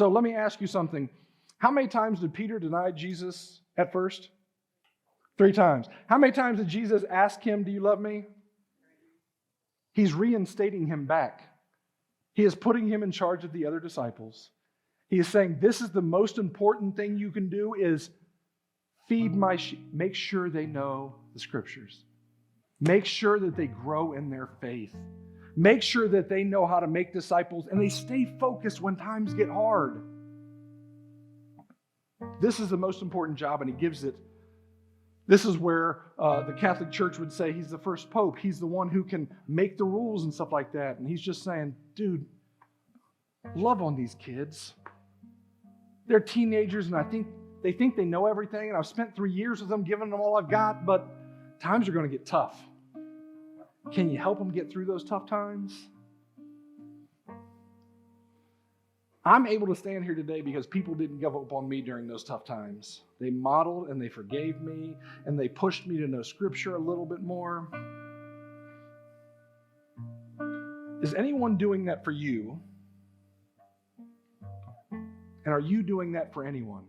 So let me ask you something. How many times did Peter deny Jesus at first? 3 times. How many times did Jesus ask him, do you love me? He's reinstating him back. He is putting him in charge of the other disciples. He is saying, this is the most important thing you can do is feed my sheep. Make sure they know the Scriptures. Make sure that they grow in their faith. Make sure that they know how to make disciples and they stay focused when times get hard. This is the most important job, and he gives it. This is where the Catholic Church would say he's the first pope. He's the one who can make the rules and stuff like that. And he's just saying, dude, love on these kids. They're teenagers, and they think they know everything, and I've spent 3 years with them, giving them all I've got, but times are going to get tough. Can you help them get through those tough times? I'm able to stand here today because people didn't give up on me during those tough times. They modeled and they forgave me, and they pushed me to know Scripture a little bit more. Is anyone doing that for you? And are you doing that for anyone?